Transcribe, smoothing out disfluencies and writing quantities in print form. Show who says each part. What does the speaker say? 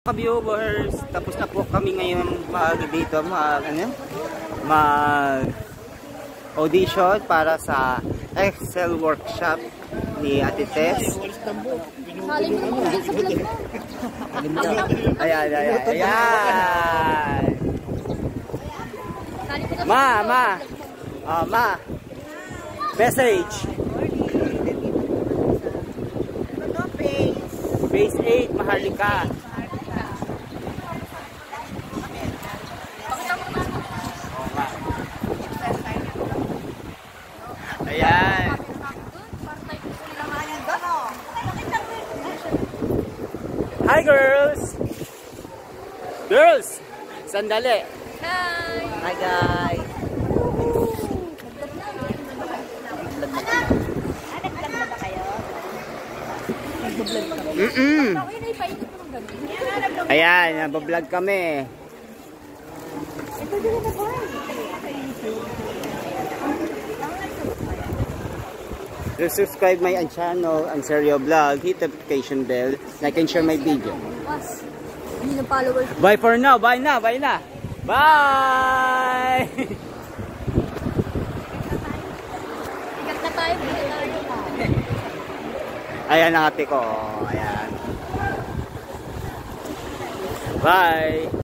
Speaker 1: Ka-viewers, tapos na po kami ngayon mag audition para sa Excel workshop ni Ate Tess. Ayan. Ma. Message. Base 8, Maharlika. Ayan. Hi girls! Girls! Sandali!
Speaker 2: Hi!
Speaker 1: Hi guys!
Speaker 2: Nag-vlog na ba kayo?
Speaker 1: Ayan, nag-vlog kami. To subscribe my channel, Anserio Vlog, hit the notification bell, like and share my video. Bye for now, bye na. Bye!
Speaker 2: Ikat na tayo.
Speaker 1: Ayan ang ate ko, ayan. Bye!